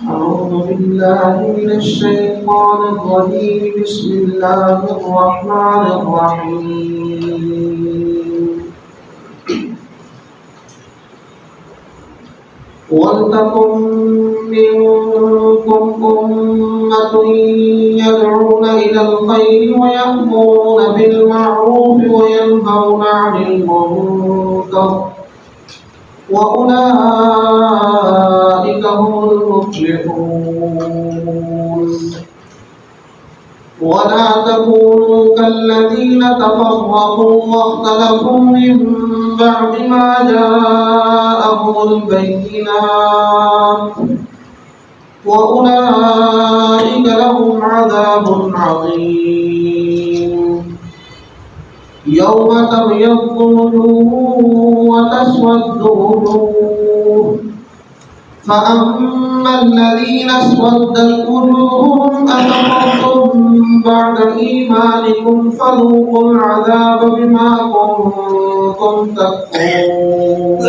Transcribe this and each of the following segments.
أعوذ بالله من الشيطان الرجيم بسم الله الرحمن الرحيم ولتكن منكم أمة يدعون إلى الخير ويأمرون بالمعروف وينهون عن المنكر وأولئك هم المفلحون ولا تكونوا كالذين تفرقوا واختلفوا من بعد ما جاءهم البينات وأولئك لهم عذاب عظيم يوم تبيض وجوه وتسود وجوه فأما الذين اسودت وجوههم أكفرتم بعد إيمانكم فذوقوا العذاب بما كنتم تكفرون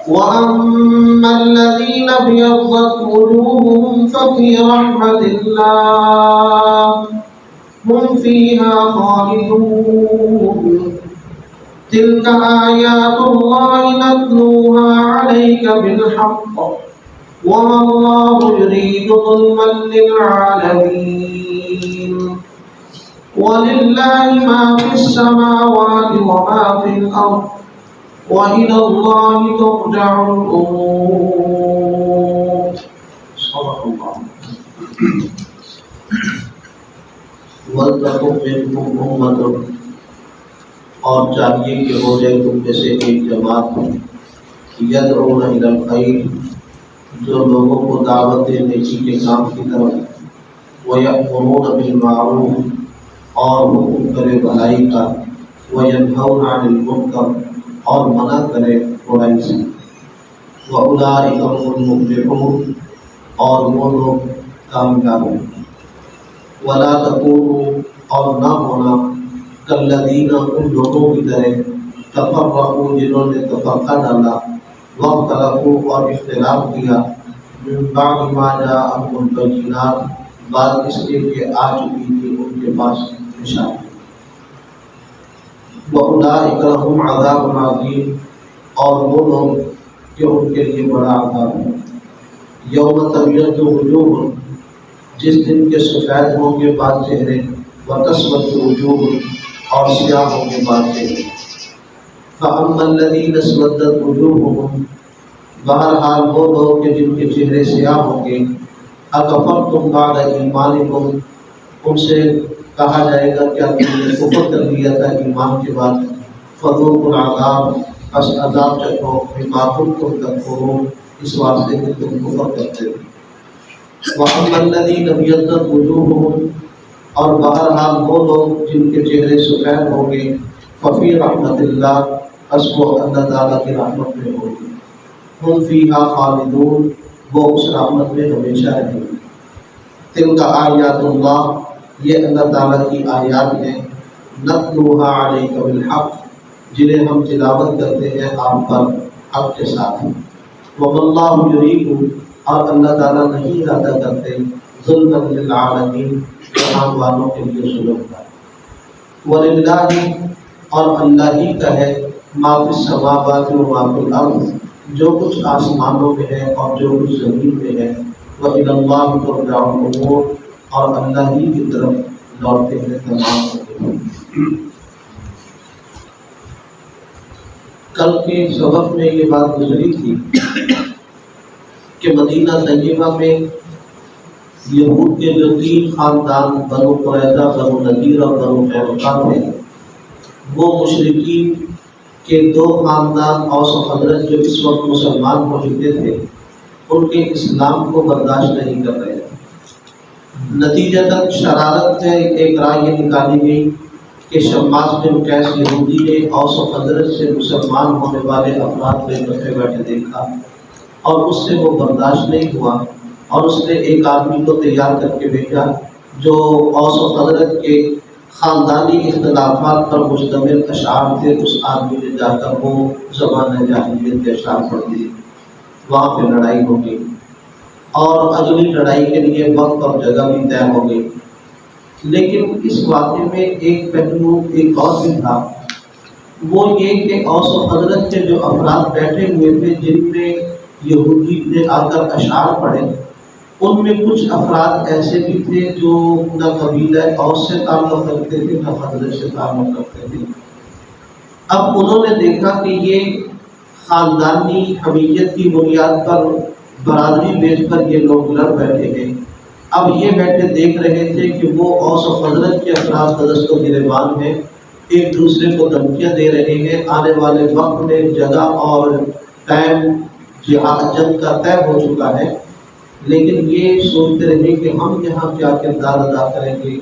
وأما الذين ابيضت وجوههم ففي رحمة الله هم فيها خالدون تلك آيات الله نتلوها عليك بالحق وما الله يريد ظلما للعالمين ولله ما في السماوات وما في الأرض وإلى الله ترجع الأمور صدق الله وَلْتَكُنْ مِنْكُمْ أُمَّةٌ اور چاہیے کہ ہو جائے تم میں سے ایک جماعت یدعون الی الخیر جو لوگوں کو دعوت دے نیکی کے کام کی طرف وَيَأْمُرُونَ بِالْمَعْرُوفِ اور حکم کرے بھلائی کا وَيَنْهَوْنَ عَنِ الْمُنکَرِ اور منع کرے برائی سے وَأُولَئِکَ هُمُ الْمُفْلِحُونَ اور وہ لوگ کامیاب ہیں وَلَا تَكُونُوا اور نہ ہونا کالذین ان لوگوں کی طرح تفرقوا جنہوں نے تفرقہ ڈالا واختلفوا اور اختلاف کیا من بعد ما جاءهم البینات بعد اس لیے کہ آ چکی تھی ان کے پاس نشانی وَأُولَئِکَ لَهُمْ عَذَابٌ عَظِيمٌ اور وہ لوگ کہ ان کے لیے بڑا عذاب ہے یوم تبیض وجوہ جس دن کے سفید ہوں گے بعض چہرے وتسود وجوہ اور سیاہ ہوں گے بعض چہرے فأما الذین اسودت وجوہهم بہرحال وہ لوگ کہ جن کے چہرے سیاہ ہوں گے اکفرتم بعد ایمانکم ان سے کہا جائے گا کیا تم نے کفر کر لیا تھا ایمان کے بعد فذوقوا العذاب پس عذاب چکھو بما کنتم تکفرون اس واسطے کہ تم کفر کرتے ہو وَأَمَّا الَّذِينَ ابْيَضَّتْ وُجُوهُهُمْ اور بہرحال وہ لوگ جن کے چہرے سفید ہوں گے فَفِي رَحْمَةِ اللَّهِ پس وہ اللہ تعالیٰ کی رحمت میں ہوں گے هُمْ فِيهَا خَالِدُونَ وہ اس رحمت میں ہمیشہ رہیں گے تِلْكَ آیاتُ اللَّهِ یہ اللہ تعالیٰ کی آیات ہیں نَتْلُوهَا عَلَيْكَ بِالْحَقِّ جنہیں ہم تلاوت کرتے ہیں آپ پر حق کے ساتھ وَمَا اللَّهُ يُرِيدُ اور اللہ تعالیٰ نہیں ارادہ کرتے ظلم للعالمین جہان والوں کے لیے ظلم کا وَلِلَّهِ اور اللہ ہی کا ہے ما فی السماوات و ما فی الارض جو کچھ آسمانوں میں ہے اور جو کچھ زمین میں ہے وَإِلَى اللَّهِ تُرْجَعُ الْأُمُورُ اور اللہ ہی کی طرف لوٹتے ہیں تمام امور کل کے سبق میں یہ بات گزری تھی کہ مدینہ طیبہ میں یہود کے جو 3 خاندان بنو قریظہ بنو نذیر اور بنو قینقاع تھے وہ مشرکین کے 2 خاندان اوس و خزرج جو اس وقت مسلمان ہو چکے تھے ان کے اسلام کو برداشت نہیں کر رہے تھے نتیجتاً شرارت سے ایک رائے یہ نکالی گئی کہ شماس بن قیس یہودی نے اوس و خزرج سے مسلمان ہونے والے افراد کو اکٹھے بیٹھے دیکھا اور اس سے وہ برداشت نہیں ہوا اور اس نے ایک آدمی کو تیار کر کے بھیجا جو اوس و خزرج کے خاندانی اختلافات پر مشتمل اشعار تھے. اس آدمی نے جا کر وہ زبان جاہلیت کے اشعار پڑھ دیے. وہاں پہ لڑائی ہوگی اور اگلی لڑائی کے لیے وقت اور جگہ بھی طے ہو گئی۔ لیکن اس واقعے میں ایک پہلو ایک اور بھی تھا، وہ یہ کہ اوس و خزرج کے جو افراد بیٹھے ہوئے تھے جن میں یہودی نے آ کر اشعار پڑھے، ان میں کچھ افراد ایسے بھی تھے جو نہ قبیلہ اوس سے تعلق رکھتے تھے نہ خزرج سے تعلق رکھتے تھے۔ اب انہوں نے دیکھا کہ یہ خاندانی حمیت کی بنیاد پر برادری بیچ کر یہ لوگ لڑ بیٹھے ہیں۔ اب یہ بیٹھے دیکھ رہے تھے کہ وہ اوس و خزرج کے افراد دست و گریبان ہیں، ایک دوسرے کو دھمکیاں دے رہے ہیں، آنے والے وقت میں جگہ اور ٹائم جہاد جنگ کا طے ہو چکا ہے، لیکن یہ سوچتے رہے کہ ہم یہاں کیا کردار ادا کریں گے،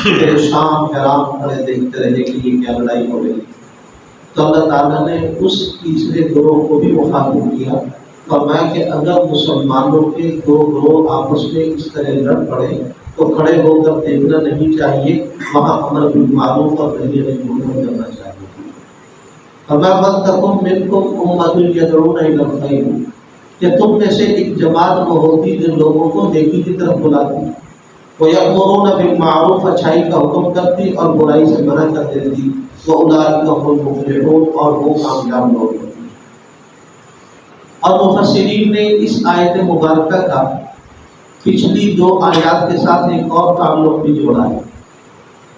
میرے شام حیران کھڑے دیکھتے رہے کہ یہ کیا لڑائی ہو رہی۔ تو اللہ تعالیٰ نے اس تیسرے گروہ کو بھی مخاطب کیا، فرمایا کہ اگر مسلمانوں کے دو گروہ آپس میں اس طرح لڑ پڑے تو کھڑے ہو کر دیکھنا نہیں چاہیے، وہاں امر بالمعروف اور نہی عن المنکر کرنا چاہیے۔ فرمایا وَلْتَکُن مِنکُمْ أُمَّةٌ يَدْعُونَ إِلَى الْخَیْرِ، کہ تم میں سے ایک جماعت وہ ہوتی جو لوگوں کو نیکی کی طرف بلاتی، وَيَأْمُرُونَ بِالْمَعْرُوفِ، اچھائی کا حکم کرتی اور برائی سے منع کر دیتی، وَأُولَٰئِکَ هُمُ الْمُفْلِحُونَ، اور وہ کامیاب لوگ ہوتے ہیں۔ اور مفسرین نے اس آیت مبارکہ کا پچھلی دو آیات کے ساتھ ایک اور تعلق بھی جوڑا ہے۔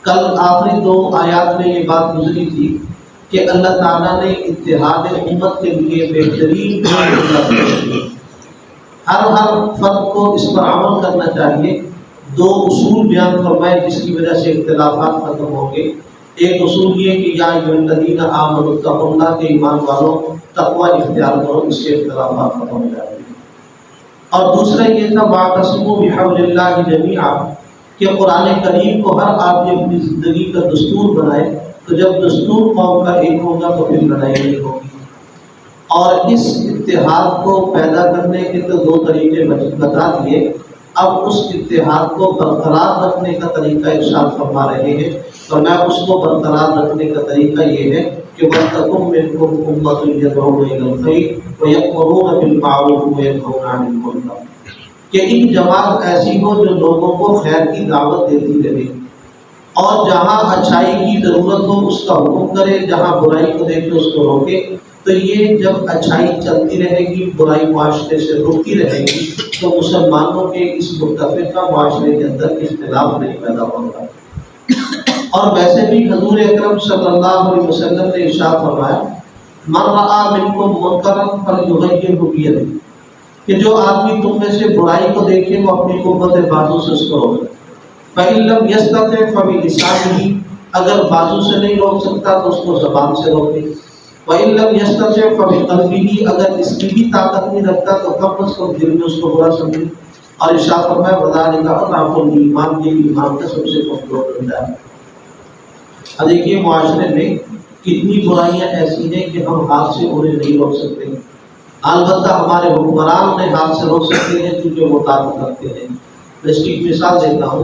کل آخری دو آیات میں یہ بات گزری تھی کہ اللہ تعالیٰ نے اتحاد امت کے لیے بہترین ہر فرد کو اس پر عمل کرنا چاہیے۔ دو اصول بیان فرمائے جس کی وجہ سے اختلافات ختم ہوں گے۔ ایک اصول یہ کہ یا ایھا الذین آمنوا اتقوا اللہ، کے ایمان والوں تقوی اختیار کرو، اس سے اختلافات ختم ہو جائیں گے۔ اور دوسرا یہ تھا واعتصموا بحبل اللہ جمیعا، کہ قرآن کریم کو ہر آدمی اپنی زندگی کا دستور بنائے، تو جب دستور قوم کا ایک ہوگا تو پھر لڑائی نہیں ہوگی۔ اور اس اتحاد کو پیدا کرنے کے تو دو طریقے بتا دیے، اب اس اتحاد کو برقرار رکھنے کا طریقہ ارشاد فرما رہے ہیں، اور میں اس کو برقرار رکھنے کا طریقہ یہ ہے کہ وَلْتَکُن مِنکُمْ أُمَّةٌ يَدْعُونَ إِلَى الْخَیْرِ وَیَأْمُرُونَ بِالْمَعْرُوفِ وَینْہَوْنَ عَنِ الْمُنکَرِ، کہ ایک جماعت ایسی ہو جو لوگوں کو خیر کی دعوت دیتی رہے، اور جہاں اچھائی کی ضرورت ہو اس کا حکم کرے، جہاں برائی کو دیکھے اس کو روکے۔ تو یہ جب اچھائی چلتی رہے گی، برائی معاشرے سے رکتی رہے گی، تو مسلمانوں کے اس متفقہ معاشرے کے اندر اختلاف نہیں پیدا ہوگا۔ اور ویسے بھی حضور اکرم صلی اللہ علیہ وسلم نے ارشاد فرمایا من رأى منکم منکرا فلیغیرہ بیدہ، کہ جو آدمی تم میں سے برائی کو دیکھے وہ اپنی قوت بازو سے اس کو روکے، فإن لم يستطع فبلسانہ، اگر بازو سے نہیں روک سکتا تو اس کو زبان سے روکے، وإن لم يستطع فبقلبہ، اگر اس کی بھی طاقت نہیں رکھتا تو کم از کم دل میں اس کو برا سمجھے۔ اور ارشاد فرمایا وذلک اضعف الایمان، یہ ایمان کا سب سے کمزور درجہ ہے۔ اب دیکھیے معاشرے میں کتنی برائیاں ایسی ہیں کہ ہم ہاتھ سے انہیں نہیں روک سکتے، البتہ ہمارے حکمران نے ہاتھ سے روک سکتے ہیں کیونکہ وہ طاقت رکھتے ہیں۔ میں اس کی ایک مثال دیتا ہوں،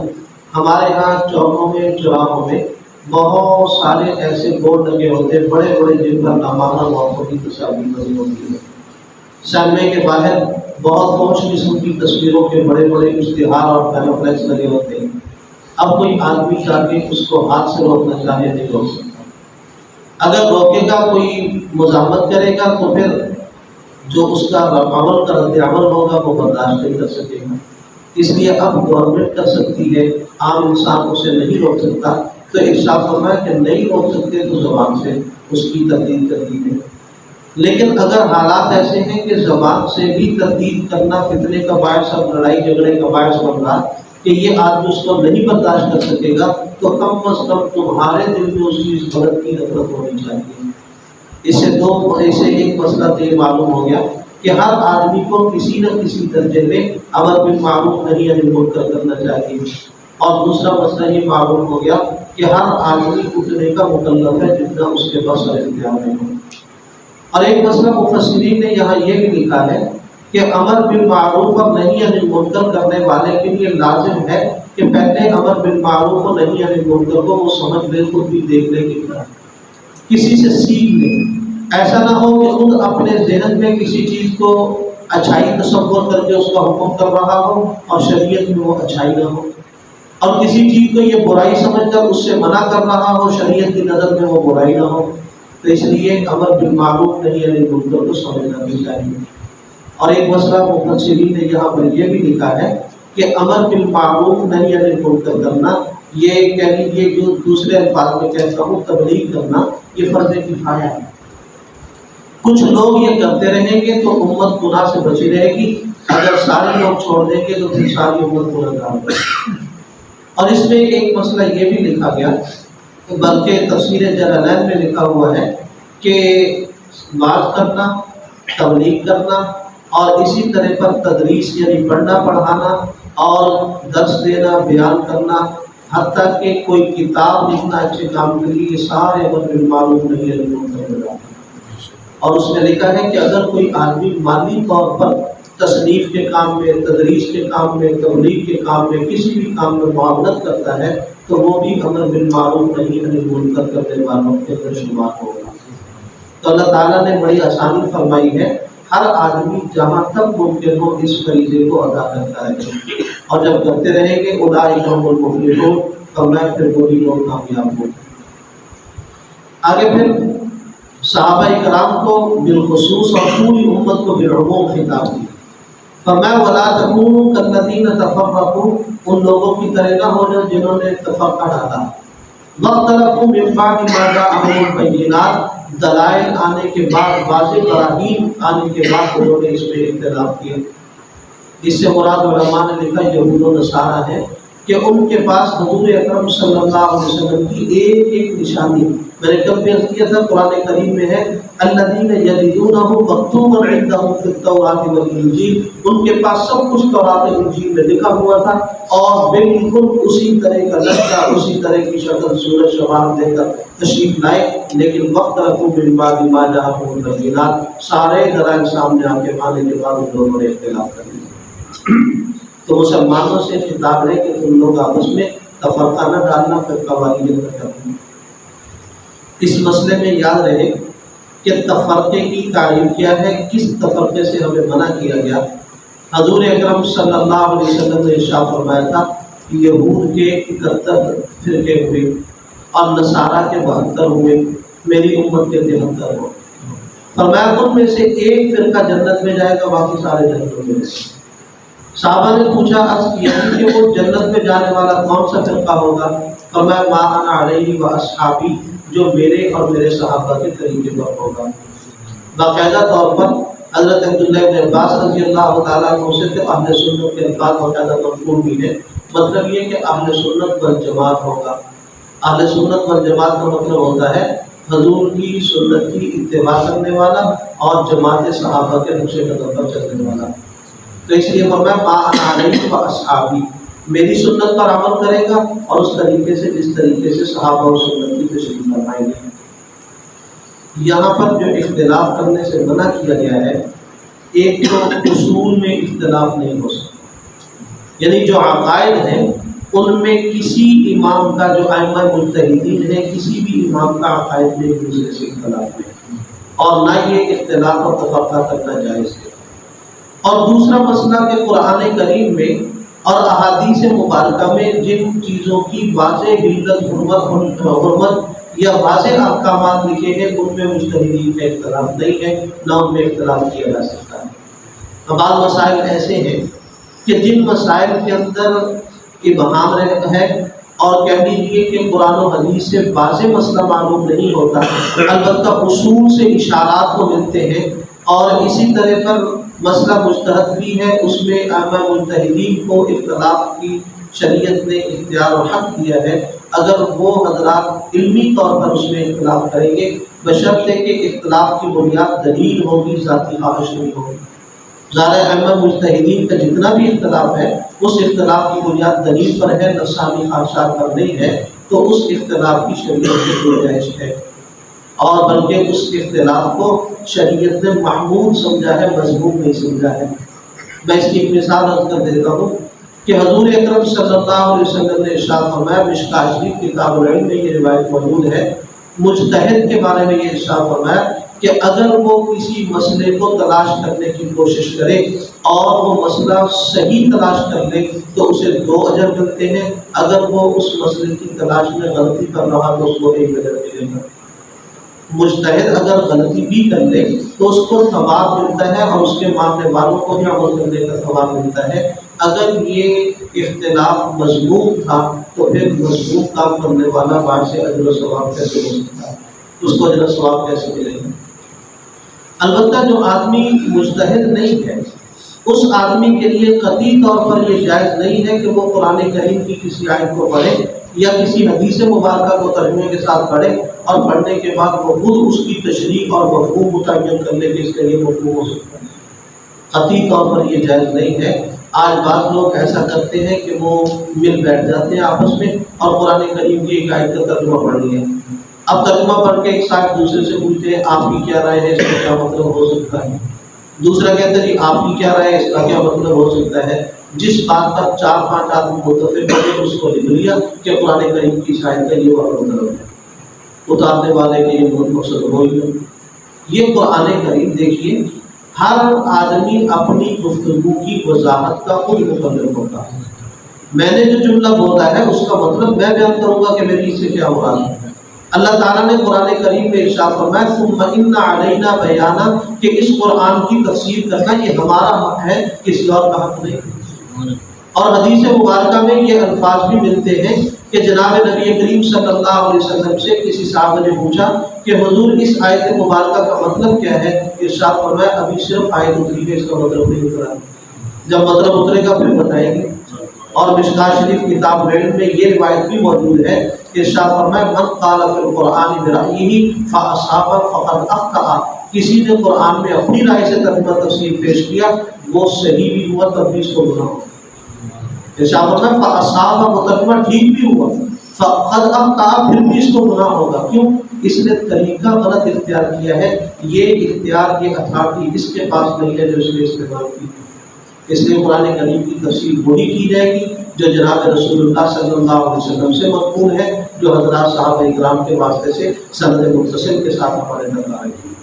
ہمارے ہاں چوکوں میں چوراہوں میں بہت سارے ایسے بورڈ لگے ہوتے ہیں بڑے بڑے جن پر نامعلوم موقعوں کی تصاویر لگی ہوتی ہے۔ سیمے کے باہر بہت فوج قسم کی تصویروں کے بڑے بڑے اشتہار اور پینوفلیکس لگے ہوتے ہیں۔ اب کوئی آدمی جا کے اس کو ہاتھ سے روکنا چاہے نہیں روک سکتا۔ اگر روکے گا، کوئی مزاحمت کرے گا تو پھر جو اس کا عمل کا رد عمل ہوگا وہ برداشت نہیں کر سکے گا۔ اس لیے اب گورنمنٹ کر سکتی ہے، عام انسان اسے نہیں روک سکتا۔ تو ارشاد فرمایا کہ نہیں روک سکتے تو زبان سے اس کی تردید کرتی ہے۔ لیکن اگر حالات ایسے ہیں کہ زبان سے بھی تردید کرنا فتنے کا باعث اور لڑائی جھگڑے کا باعث بن رہا کہ یہ آدمی اس کو نہیں برداشت کر سکے گا، تو کم از کم تمہارے دل میں اس چیز غلط کی نفرت ہونی چاہیے۔ اس سے ایک مسئلہ تو یہ معلوم ہو گیا کہ ہر آدمی کو کسی نہ کسی درجے میں امر بالمعروف نہی عن المنکر کرنا چاہیے۔ اور دوسرا مسئلہ یہ معلوم ہو گیا کہ ہر آدمی اتنے کا مکلف ہے جتنا اس کے پاس اختیار میں ہو۔ اور ایک مسئلہ مفسرین نے یہاں یہ بھی لکھا ہے کہ امر بالمعروف اور نہی عن المنکر کرنے والے کے لیے لازم ہے کہ پہلے امر بالمعروف اور نہی عن المنکر کو وہ سمجھ لے، خود بھی دیکھ لے کہ کسی سے سیکھ لے۔ ایسا نہ ہو کہ خود اپنے ذہن میں کسی چیز کو اچھائی تصور کر کے اس کا حکم کر رہا ہو اور شریعت میں وہ اچھائی نہ ہو، اور کسی چیز کو یہ برائی سمجھ کر اس سے منع کر رہا ہو، شریعت کی نظر میں وہ برائی نہ ہو۔ تو اس لیے امر بالمعروف نہی عن المنکر کو سمجھنا بھی چاہیے۔ اور ایک مسئلہ مفسرین نے یہاں پر یہ بھی لکھا ہے کہ امر بالمعروف نہی عن المنکر کرنا، یہ کہہ لیجیے جو دوسرے الفاظ میں کہتا ہوں تبلیغ کرنا، یہ فرض کفایہ ہے۔ کچھ لوگ یہ کرتے رہیں گے تو امت گناہ سے بچی رہے گی، اگر سارے لوگ چھوڑ دیں گے تو پھر ساری امت گناہگار ہوگی۔ اور اس میں ایک مسئلہ یہ بھی لکھا گیا، بلکہ تفسیر جلالین میں لکھا ہوا ہے کہ بات کرنا، تبلیغ کرنا اور اسی طرح پر تدریس یعنی پڑھنا پڑھانا اور درس دینا، بیان کرنا، حتیٰ کہ کوئی کتاب لکھنا اچھے کام کے لیے، یہ سارے امر بالمعروف نہی عن المنکر میں۔ اور اس میں لکھا ہے کہ اگر کوئی آدمی مالی طور پر تصنیف کے کام میں، تدریس کے کام میں، تبلیغ کے کام میں، کسی بھی کام میں معاونت کرتا ہے تو وہ بھی امر بالمعروف نہی عن المنکر کرنے والوں کے اندر شمار ہوگا۔ تو اللہ تعالیٰ نے بڑی آسانی فرمائی ہے، ہر آدمی جہاں تک ممکن ہو اس فریضے کو ادا کرتا ہے، اور جب کرتے رہیں گے اولئک هم المفلحون، فرمایا پھر وہی لوگ کامیاب ہوں۔ آگے پھر صحابہ کرام کو بالخصوص اور پوری امت کو بالعموم خطاب دیا، فرمایا وَلَا تَكُونُوا كَالَّذِينَ تَفَرَّقُوا، ان لوگوں کی طرح نہ ہونا جنہوں نے تفرقہ ڈالا، وَاخْتَلَفُوا مِن بَعْدِ مَا جَاءَهُمُ الْبَيِّنَاتُ، دلائل آنے کے بعد، واضح براہین آنے کے بعد انہوں نے اس میں اختلاف کیا۔ اس سے مراد علماء نے لکھا یہود و نصارہ ہے کہ ان کے پاس حضور اکرم صلی اللہ علیہ وسلم کی ایک ایک نشانی، میں نے کب بیان کیا تھا قرآن کریم میں ہے الذین یجدونہ مکتوبا عندہم فی التوراۃ والانجیل، ان کے پاس سب کچھ تورات و انجیل میں لکھا ہوا تھا، اور بالکل اسی طرح کا لہجہ، اسی طرح کی شکل صورت شمال دے کر تشریف لائے، لیکن وقت رکھو من بعد ما جاءہم البینات، سارے دلائل سامنے آ کے آنے کے بعد ان لوگوں نے اختلاف کر لیا۔ تو مسلمانوں سے خطاب ہے کہ تم لوگ آپس میں تفرقہ نہ ڈالنا، فرقہ واریت نہ کرنا۔ اس مسئلے میں یاد رہے کہ تفرقے کی تعریف کیا ہے، کس تفرقے سے ہمیں منع کیا گیا۔ حضور اکرم صلی اللہ علیہ وسلم نے ارشاد فرمایا تھا کہ یہود کے 71 فرقے ہوئے اور نصارہ کے 72 ہوئے، میری امت کے 73 ہوئے۔ فرمایا ان میں سے ایک فرقہ جنت میں جائے گا، باقی سارے جنت میں۔ صحابہ نے پوچھا عرض کیا کہ وہ جنت میں جانے والا کون سا فرقہ ہوگا؟ فرمایا ما انا علیہ و اصحابی، جو میرے اور میرے صحابہ کے طریقے پر ہوگا۔ باقاعدہ طور پر حضرت عبداللہ بن عباس رضی اللہ تعالیٰ عنہ سے اہل سنت کے الفاظ باقاعدہ مذکور بھی ہے، مطلب یہ کہ اہل سنت والجماعت ہوگا۔ اہل سنت والجماعت کا مطلب ہوتا ہے حضور کی سنت کی اتباع کرنے والا اور جماعت صحابہ کے نقش قدم پر چلنے والا۔ تو اس لیے فرمایا ما انا علیہ و اصحابی، میری سنت پر عمل کرے گا اور اس طریقے سے جس طریقے سے صحابہ اور سنت کی تشریح فرمائیں گے۔ یہاں پر جو اختلاف کرنے سے منع کیا گیا ہے، ایک تو اصول میں اختلاف نہیں ہو سکتا، یعنی جو عقائد ہیں ان میں کسی امام کا، جو ائمہ مجتہدین ہیں، کسی بھی امام کا عقائد میں ایک دوسرے سے اختلاف نہیں، اور نہ یہ اختلاف اور تفرقہ کرنا جائز ہے۔ اور دوسرا مسئلہ کہ قرآن کریم میں اور احادیث مبارکہ میں جن چیزوں کی واضح علت، حرمت یا واضح احکامات لکھے ہیں ان میں مجتہدین کا اختلاف نہیں ہے، نہ ان میں اختلاف کیا جا سکتا ہے۔ بعض مسائل ایسے ہیں کہ جن مسائل کے اندر ابہام ہے اور کہہ لیجیے کہ قرآن و حدیث سے واضح مسئلہ معلوم نہیں ہوتا، البتہ اصول سے اشارات تو ملتے ہیں، اور اسی طرح پر مسئلہ مجتہد بھی ہے، اس میں ائمہ مجتہدین کو اختلاف کی شریعت نے اختیار و حق دیا ہے، اگر وہ حضرات علمی طور پر اس میں اختلاف کریں گے، بشرطے کہ اختلاف کی بنیاد دلیل ہوگی، ذاتی خواہش نہیں ہوگی۔ ظاہر ائمہ مجتہدین کا جتنا بھی اختلاف ہے اس اختلاف کی بنیاد دلیل پر ہے، نفسانی خواہشات پر نہیں ہے، تو اس اختلاف کی شریعت کی گنجائش ہے، اور بلکہ اس اختلاف کو شریعت نے محمود سمجھا ہے، مذموم نہیں سمجھا ہے۔ میں اس کی ایک مثال عرض کر دیتا ہوں کہ حضور اکرم صلی اللہ علیہ وسلم نے ارشاد فرمایا، مشکوٰۃ شریف کتاب العلم میں یہ روایت موجود ہے، مجتہد کے بارے میں یہ ارشاد فرمایا کہ اگر وہ کسی مسئلے کو تلاش کرنے کی کوشش کرے اور وہ مسئلہ صحیح تلاش کر لے تو اسے 2 اجر ملتے ہیں، اگر وہ اس مسئلے کی تلاش میں غلطی کر رہا تو اس کو 1 اجر ملے گا۔ مجتہد اگر غلطی بھی کر لے تو اس کو ثواب ملتا ہے اور اس کے ماننے والوں کو بھی عمل کرنے کا ثواب ملتا ہے۔ اگر یہ اختلاف مذموم تھا تو پھر مذموم کام کرنے والا بعد سے اجر و ثواب کیسے ہو سکتا ہے، اس کو اجر و ثواب کیسے ملے گا؟ البتہ جو آدمی مجتہد نہیں ہے اس آدمی کے لیے قطعی طور پر یہ جائز نہیں ہے کہ وہ قرآن کریم کی کسی آیت کو پڑھے یا کسی حدیث مبارکہ کو ترجمے کے ساتھ پڑھے اور پڑھنے کے بعد وہ خود اس کی تشریح اور مفہوم متعین کر لے کہ اس کے لیے مفہوم ہو سکتا ہے۔ قطعی طور پر یہ جائز نہیں ہے۔ آج بعض لوگ ایسا کرتے ہیں کہ وہ مل بیٹھ جاتے ہیں آپس میں اور قرآن کریم کی ایک آیت کا ترجمہ پڑھ لیا، اب ترجمہ پڑھ کے ایک ساتھ دوسرے سے پوچھتے ہیں آپ کی کیا رائے ہے، اس کا کیا مطلب ہو سکتا ہے؟ دوسرا کہتا ہے جی آپ کی کیا رائے ہے، اس کا کیا مطلب ہو سکتا ہے؟ جس بات پر 4-5 آدمی متفق ہوئے اس کو لکھ لیا کہ قرآن کریم کی شاید کا یہ مطلب ہے، اتارنے والے کے یہ مقصد ہو ہی نہیں۔ یہ قرآن کریم دیکھیے ہر آدمی اپنی گفتگو کی وضاحت کا خود مقرر ہوتا ہے۔ میں نے جو جملہ بولا ہے اس کا مطلب میں بیان کروں گا کہ میری اس سے کیا مراد ہے۔ اللہ تعالیٰ نے قرآن کریم میں ارشاد فرمایا ثم ان علینا بیانا، کہ اس قرآن کی تفسیر کرنا یہ ہمارا حق ہے، کسی اور کا حق نہیں۔ اور حدیث مبارکہ میں یہ الفاظ بھی ملتے ہیں کہ جناب نبی کریم صلی اللہ علیہ وسلم سے کسی صحابہ نے پوچھا کہ حضور اس آیت مبارکہ کا مطلب کیا ہے؟ ارشاد فرمایا ابھی صرف آیت اتری ہے، اس کا مطلب نہیں اترا، جب مطلب اترے گا پھر بتائیں گے۔ اور مشکاۃ شریف کتاب ریڈ میں یہ روایت بھی موجود ہے کہ ارشاد فرمایا من قال فی القرآن برأیہ فاصاب فقد اخطأ، کسی نے قرآن میں اپنی رائے سے ترجمہ تفسیر پیش کیا وہ صحیح بھی ہوا تب بھی اس کو گناہ ہوا۔ ارشاد فرمایا فاصاب، وہ ترجمہ ٹھیک بھی ہوا، فقد اخطأ، پھر بھی اس کو گناہ ہوگا۔ کیوں؟ اس نے طریقہ غلط اختیار کیا ہے، یہ اختیار یہ اتھارٹی اس کے پاس نہیں ہے جو اس نے استعمال کی۔ اس لیے قرآن کریم کی تفسیر وہی کی جائے گی جو جناب رسول اللہ صلی اللہ علیہ وسلم سے مقبول ہے، جو حضرات صحابہ اکرام کے واسطے سے سند متصل کے ساتھ ہمارے تک آئے گی۔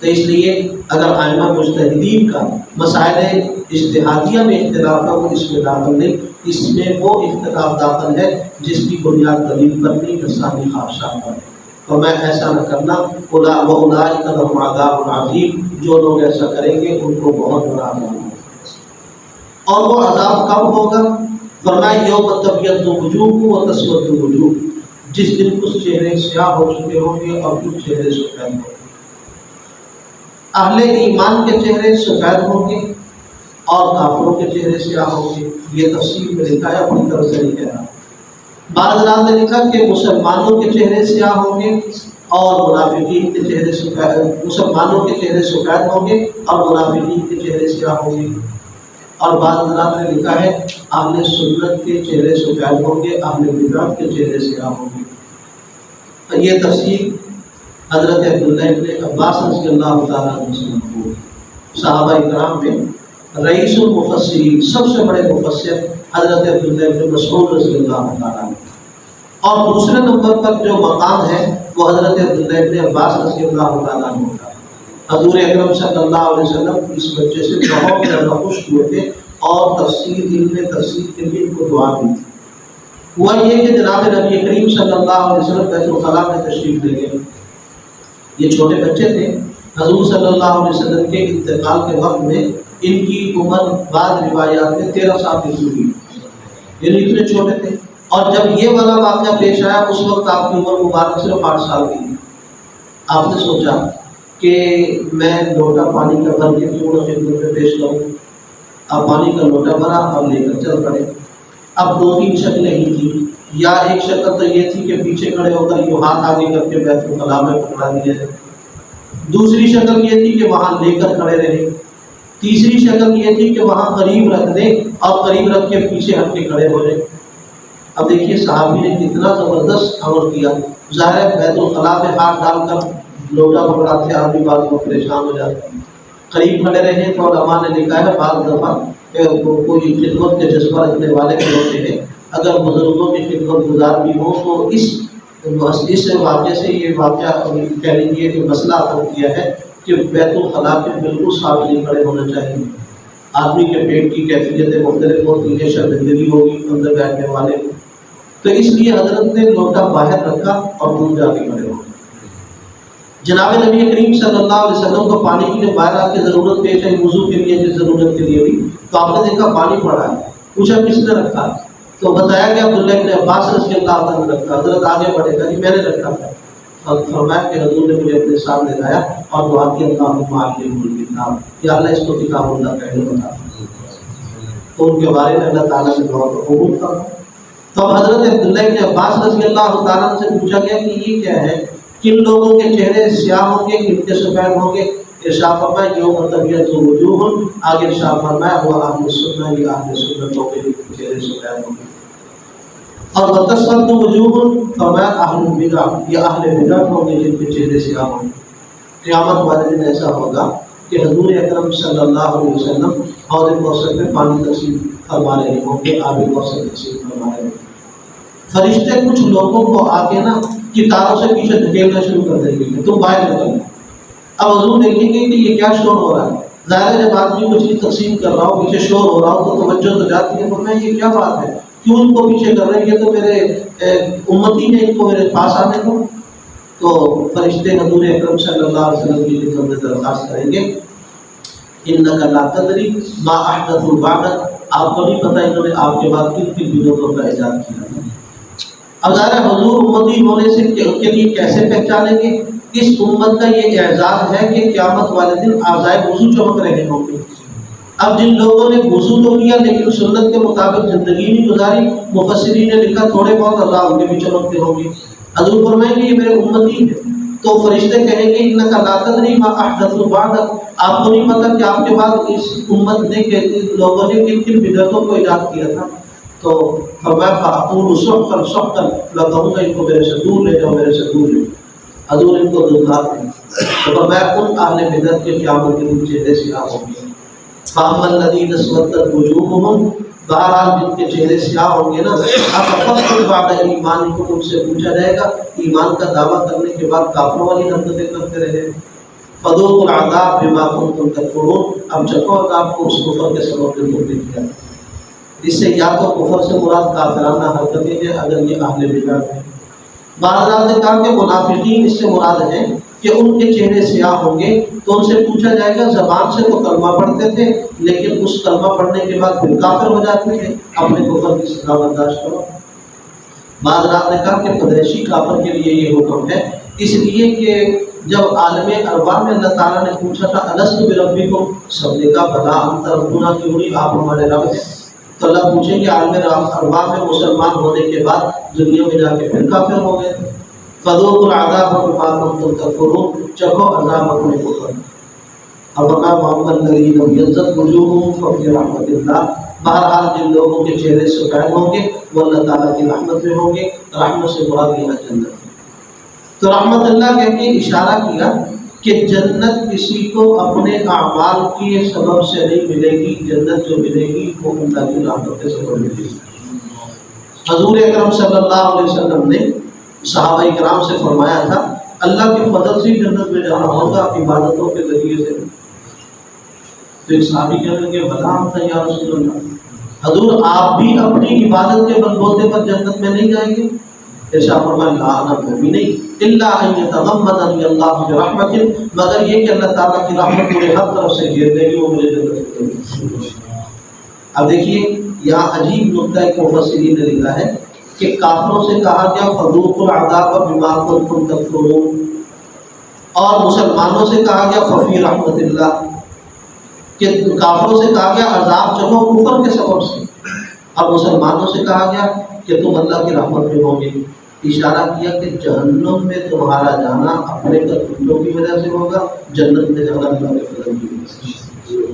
تو اس لیے اگر ائمہ مجتہدین کا مسائل اجتہادیہ میں اختلاف ہے وہ اس میں داخل نہیں، اس میں وہ اختلاف داخل ہے جس کی بنیاد دلیل پر نہیں، لسانی خواہشات پر ہے۔ اور میں ایسا نہ کرنا، اولئک لہم عذاب عظیم، جو لوگ ایسا کریں گے ان کو بہت بڑا عذاب ہوگا۔ اور وہ عذاب کب ہوگا؟ فرمایا یوم تبیض وجوہ و تسود وجوہ، جس دن کچھ چہرے سیاہ ہو چکے ہوں گے اور کچھ چہرے سفید ہوں گے۔ اہل ایمان کے چہرے سفید ہوں گے اور کافروں کے چہرے سیاہ ہوں گے، یہ تفسیر میں لکھا ہے، اپنی طرف سے نہیں کہہ رہا۔ بعض حضرات نے لکھا کہ مسلمانوں کے چہرے سیاہ ہوں گے اور منافقین کے چہرے سفید، مسلمانوں کے چہرے سفید ہوں گے اور منافقین کے چہرے سیاہ ہوں گے۔ اور بعض حضرات نے لکھا ہے اہل سنت کے چہرے سفید ہوں گے، اہل بدعت کے چہرے سیاہ ہوں گے۔ یہ تفسیر حضرت عبداللہ ابن عباس رضی اللہ تعالیٰ عنہ سے مقبول، صحابہ اکرام میں رئیس المفسرین، سب سے بڑے مفسر حضرت عبداللہ ابن مسعود رضی اللہ تعالیٰ عنہ، اور دوسرے نمبر پر جو مقام ہے وہ حضرت عبداللہ ابن عباس رضی اللہ تعالیٰ عنہ کا۔ حضور اکرم صلی اللہ علیہ وسلم اس بچے سے بہت زیادہ خوش ہوئے تھے اور علم تفسیر کے لیے ان کو دعا دی تھی۔ ہوا یہ کہ جناب نبی کریم صلی اللہ علیہ وسلم بیت الخلاء میں تشریف لے گئے، یہ چھوٹے بچے تھے۔ حضور صلی اللہ علیہ وسلم کے انتقال کے وقت میں ان کی عمر بعض روایات میں 13 سال کی ہوئی، یعنی اتنے چھوٹے تھے۔ اور جب یہ والا واقعہ پیش آیا اس وقت آپ کی عمر مبارک صرف 8 سال کی تھی۔ آپ نے سوچا کہ میں لوٹا پانی کا بھر کے کیوں نہ خدمت میں پیش کروں۔ اب پانی کا لوٹا بھرا اور لے کر چل پڑے۔ اب 2-3 شکلیں ہی تھیں، یا ایک شکل تو یہ تھی کہ پیچھے کھڑے ہو کر یوں ہاتھ آگے کر کے بیت الخلاء میں پکڑا دیا جائے، دوسری شکل یہ تھی کہ وہاں لے کر کھڑے رہے، تیسری شکل یہ تھی کہ وہاں قریب رکھ دیں اور قریب رکھ کے پیچھے ہٹ کے کھڑے ہو جائیں۔ اب دیکھیے صحابی نے کتنا زبردست عمل کیا۔ ظاہر ہے بیت الخلاء میں ہاتھ ڈال کر لوٹا پکڑاتے آدمی بعض کو پریشان ہو جاتے ہیں، قریب کھڑے رہے تو علماء نے لکھا ہے بعض دفعہ کوئی خدمت کے جذبہ رکھنے والے ہوتے ہیں، اگر بزرگوں کی خدمت گزار بھی ہو تو اس اس واقعے سے یہ واقعہ کہہ لیجیے کہ مسئلہ حل کیا ہے کہ بیت الخلاء کے بالکل سامنے نہیں کھڑے ہونا چاہیے. آدمی کے پیٹ کی کیفیتیں مختلف ہوتی ہیں، شرمندگی ہوگی اندر بیٹھنے والے کو، تو اس لیے حضرت نے لوٹا باہر رکھا اور دودھ جا کے کھڑے ہو. جناب نبی کریم صلی اللہ علیہ وسلم کو پانی کی جو باہر آ کے ضرورت پیش ہے وضو کے لیے، جس ضرورت کے لیے بھی، تو آپ نے دیکھا پانی پڑا ہے. پوچھا کس نے رکھا؟ تو بتایا کہ عبداللہ ابن عباس رضی اللہ عنہ نے رکھا. حضرت آگے بڑھے گا، جی میں نے رکھا تھا. اور فرمایا کہ حضور نے مجھے اپنے سامنے لایا اور دعا کی اللہم علمہ الکتاب، کہ اللہ اس کو کتاب اللہ کہنے بتا. تو ان کے بارے میں اللہ تعالیٰ نے دعا کو قبول کرا. تو اب حضرت عبداللہ ابن عباس رضی اللہ تعالیٰ سے پوچھا گیا کہ یہ کیا ہے، کن لوگوں کے چہرے سیاہ ہوں گے، کن کے سفید ہوں گے؟ ارشاد فرمایا یوم تبیض وجوہ، آگے ارشاد فرمایا وہ اہل السنہ، یہ اہل سنت ہوں گے، چہرے سفید ہوں گے. اور وتسود وجوہ، فرمایا اہل البدع، یہ اہل بدع ہوں گے جن کے چہرے سیاہ ہوں گے. قیامت والے دن ایسا ہوگا کہ حضور اکرم صلی اللہ علیہ وسلم حوض کوثر میں پانی تقسیم فرما رہے ہوں گے، آب کوثر تقسیم فرما رہے ہوں گے. فرشتے کچھ لوگوں کو آ کے نا کتابوں سے پیچھے دھکیلنا شروع کر دیں گے کہ تم باہر نکلو. اب حضور دیکھیں گے کہ یہ کیا شور ہو رہا ہے. ظاہر ہے جب آدمی کو چیز تقسیم کر رہا ہو، پیچھے شور ہو رہا ہو تو توجہ تو جاتی ہے. فرمایا یہ کیا بات ہے، کیوں ان کو پیچھے کر رہے ہیں، یہ تو میرے امتی ہیں، ان کو میرے پاس آنے دو. تو فرشتے حضور اکرم صلی اللہ علیہ وسلم کی خدمت میں درخواست کریں گے انک لا تدری ما احدثوا بعدک، آپ کو نہیں پتہ انہوں نے آپ کے بعد کن کن بدعتوں کا ایجاد کیا. اب ظاہر حضور امتی ہونے سے ان کے لیے کیسے پہچانیں گے؟ اس امت کا یہ اعزاز ہے کہ قیامت والے دن اعضائے وضو چمک رہے ہوں گے. اب جن لوگوں نے وضو تو کیا لیکن سنت کے مطابق زندگی نہیں گزاری، مفسرین نے لکھا تھوڑے بہت اللہ ان کے بھی چمکتے ہوں گے. حضور فرمائیں گے یہ میرے امتی ہے. تو فرشتے کہیں گے انک لا تدری ما احدثوا بعدک، آپ کو نہیں پتہ کہ آپ کے بعد اس امت نے لوگوں نے کن کن بدعتوں کو ایجاد کیا تھا. تو فرمایا فاقول سحقا سحقا، میں کہوں گا ان کو میرے سے دور لے جاؤ، میرے سے دور لے جاؤ. حضور ان کو دھوکا دیں. تو فرمایا ان اہل بدعت کے قیامت کے دن چہرے سیاہ ہوں گے. فاما الذین اسودت وجوہہم، بہرحال جن کے چہرے سیاہ ہوں گے نا، افکفرتم بعد ایمان کو، تم سے پوچھا جائے گا ایمان کا دعویٰ کرنے کے بعد کافروں والی حرکتیں کرتے رہے. فذوقوا العذاب بما کنتم تکفرون، اب چکھو عذاب کو اس کفر کے سبب جو تم نے کیا. اس سے یا تو کفر سے مراد کافرانہ حرکتیں ہیں اگر یہ اہل بدع ہیں. بعض نے کہا کہ منافقین اس سے مراد ہیں کہ ان کے چہرے سیاہ ہوں گے تو ان سے پوچھا جائے گا زبان سے تو کلمہ پڑھتے تھے لیکن اس کلمہ پڑھنے کے بعد پھر کافر ہو جاتے تھے، اپنے کفر کی سزا برداشت کرو. بعض نے کہا کہ قریشی کافر کے لیے یہ حکم ہے اس لیے کہ جب عالم ارواح میں اللہ تعالیٰ نے پوچھا تھا الست بربکم، سب نے کہا بلا انت ربنا، کیوں نہیں آپ ہمارے رب ہیں. تو اللہ پوچھیں گے عالم ارواح میں مسلمان ہونے کے بعد دنیا میں جا کے پھر کافر ہو گئے. فذوقوا العذاب بما کنتم تکفرون، چکھو عذاب اپنے کفر. اب محمد الذین ابیضت وجوہہم ففی رحمت اللہ، بہرحال جن لوگوں کے چہرے سفید ہوں گے وہ اللہ تعالیٰ کی رحمت میں ہوں گے. رحمت سے مراد یہاں جنت ہے. تو رحمت اللہ کہہ کے اشارہ کیا کہ جنت کسی کو اپنے اعمال کے سبب سے نہیں ملے گی، جنت جو ملے گی وہ اللہ کی رحمت کے سبب ملے گی. حضور اکرم صلی اللہ علیہ وسلم نے صحابہ کرام سے فرمایا تھا اللہ کے فضل سے جنت میں جانا ہوگا عبادتوں کے ذریعے سے. تو ایک صحابی کہنے لگے بلا ہم تھا یا رسول اللہ، حضور آپ بھی اپنی عبادت کے بلبوتے پر جنت میں نہیں جائیں گے؟ ارشاد فرمایا لا انا بھی نہیں، الا ان یتغمدنی اللہ برحمت، مگر یہ کہ اللہ تعالیٰ کی رحمت مجھے ہر طرف سے گھیر لے گی، وہ مجھے جنت میں دے گی. اب دیکھیے یہاں عجیب نقطہ ایک مفسرین نے لکھا ہے کہ کافروں سے کہا گیا فذوقوا العذاب بما کنتم تکفرون، اور مسلمانوں سے کہا گیا ففی رحمت اللہ، کہ کافروں سے کہا گیا عذاب چکھو کفر کے سبب سے، اور مسلمانوں سے کہا گیا کہ تم اللہ کی رحمت میں ہوں گے. اشارہ کیا کہ جہنم میں تمہارا جانا اپنے کرتوتوں کی وجہ سے ہوگا، جنت میں جانا اللہ کے فضل کی وجہ سے.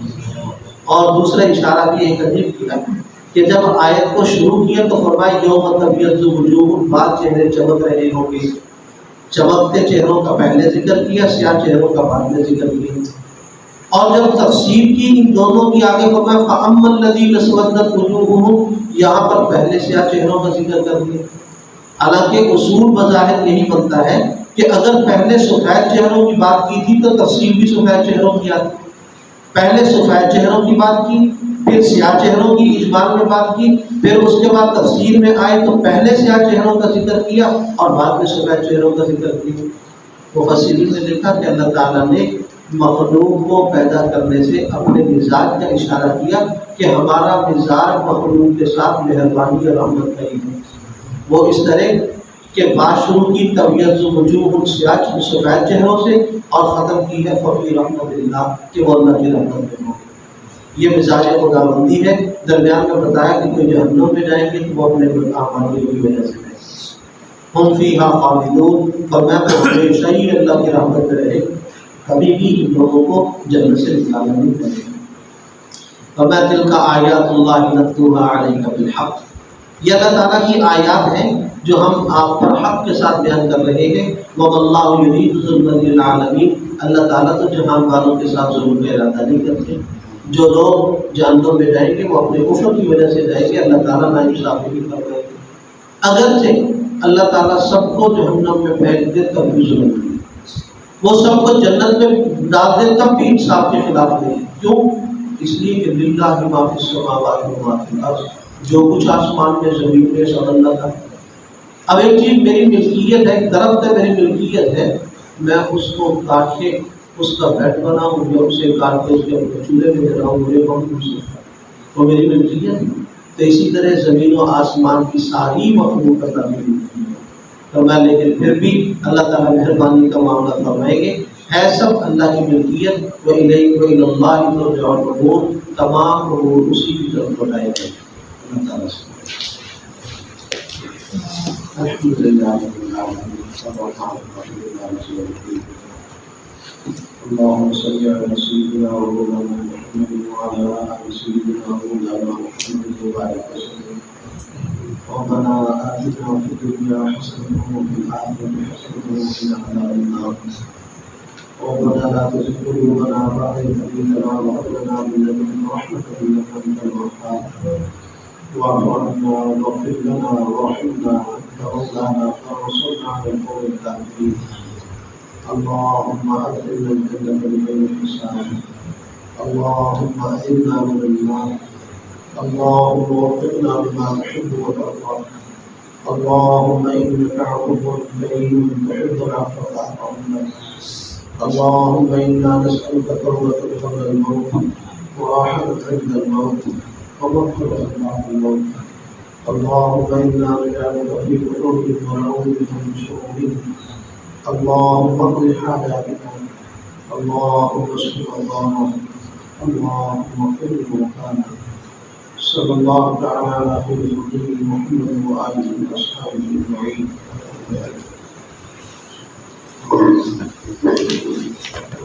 اور دوسرا اشارہ بھی ایک عجیب کیا کہ جب آیت کو شروع کیا تو فرمایا یوم تبیض وجوہ، بعد چہرے چمک رہے ہوں گے. چمکتے چہروں کا پہلے ذکر کیا، سیاہ چہروں کا بعد میں ذکر کیا. اور جب تفسیر کی ان دونوں کی آگے فرمایا فَأَمَّا الَّذِينَ اسْوَدَّتْ وُجُوهُهُمْ، یہاں پر پہلے سیاہ چہروں کا ذکر کر دیا. حالانکہ اصول بظاہر یہی بنتا ہے کہ اگر پہلے سفید چہروں کی بات کی تھی تو تفصیل بھی سفید چہروں کی آتی، پہلے سفید چہروں کی بات کی، پھر سیاہ چہروں کی اجمال میں بات کی، پھر اس کے بعد تفسیر میں آئے تو پہلے سیاہ چہروں کا ذکر کیا اور بعد میں سفید چہروں کا ذکر کیا۔ مفسرین نے لکھا کہ اللہ تعالیٰ نے مخلوق کو پیدا کرنے سے اپنے مزاج کا اشارہ کیا کہ ہمارا مزاج مخلوق کے ساتھ مہربانی اور رحمت کا ہی ہے۔ وہ اس طرح کہ باشروں کی طبیعت وجوہ سیاہ سفید چہروں سے، اور ختم کی ہے ففی رحمت اللہ کہ وہ اللہ کی رحمت میں ہوں۔ یہ مزاج خدا بندی ہے۔ درمیان میں بتایا کہ کوئی جہنم میں جائیں گے تو وہ اپنے اعمال کی وجہ سے جائیں گے۔ ہم فیہا خالدون، فرمایا تو ہمیشہ ہی اللہ کی رحمت میں رہے، کبھی بھی ان لوگوں کو جنت سے نکالا نہیں کرے گا۔ فرمایا تلک آیات اللہ نتلوہا علیک بالحق، یہ اللہ تعالیٰ کی آیات ہیں جو ہم آپ پر حق کے ساتھ بیان کر رہے ہیں۔ وَمَا اللَّهُ يُرِيدُ ظُلْمًا لِلْعَالَمِينَ، اللہ تعالیٰ تو جہان والوں کے ساتھ ظلم کا ارادہ نہیں کرتے۔ جو لوگ جہنم میں جائیں گے وہ اپنے کفر کی وجہ سے جائیں گے، اللہ تعالیٰ ناانصافی بھی کر رہے ہیں۔ اگرچہ اللہ تعالیٰ سب کو جہنم میں پھینک دے تب بھی ظلم نہیں، وہ سب کو جنت میں ڈال دے تب بھی انصاف کے خلاف نہیں۔ کیوں؟ اس لیے کہ للہ ما فی السماوات و ما فی الارض، جو کچھ آسمان میں زمین میں سب اللہ کا۔ اب ایک چیز میری ملکیت ہے، درخت ہے میری ملکیت ہے، میں اس کو کاٹ کے اس کا بیٹ بناؤں یا اسے کاٹ کے اس کے چولہے میں جلاؤں، مجھے کون پوچھ سکتا ہے؟ وہ میری ملکیت ہے۔ تو اسی طرح زمین و آسمان کی ساری مخلوق اللہ کی ملکیت ہے۔ فرمایا لیکن پھر بھی اللہ تعالیٰ مہربانی کا معاملہ فرمائیں گے، ہے سب اللہ کی ملکیت۔ وَإِلَيْهِ وَإِلَى اللَّهِ تُرْجَعُ الْأُمُورُ، تمام امور اسی کی طرف لوٹائے گئے اللہ تعالیٰ سے۔ الحمد للہ رب العالمین، الرحمن الرحیم، مالک یوم الدین، اللهم صل على سيدنا ومولانا محمد وعلى آل سيدنا ومولانا محمد وبارك وسلم۔ ربنا آتنا في الدنيا حسنة وفي الآخرة حسنة وقنا عذاب النار۔ ربنا لا تزغ قلوبنا بعد إذ هديتنا وهب لنا من لدنك رحمة إنك أنت الوهاب۔ واعف عنا واغفر لنا وارحمنا أنت مولانا فانصرنا على القوم الكافرين۔ اللهم أدخلنا الجنة بغير حساب، اللهم أعذنا من النار، اللهم وفقنا لما تحب وترضى، اللهم إنك عفو كريم تحب العفو فاعف عنا، اللهم إنا نسألك توبة قبل الموت وراحة عند الموت ومغفرة بعد الموت، اللهم إنا نجعلك في قلوبنا ونعوذ بك من شرورهم، اللهم اقض حاجاتنا، اللهم اشف مرضانا، اللهم اغفر لموتانا۔ صلی اللہ تعالی علی خیر خلقہ محمد وآلہ وصحبہ اجمعین۔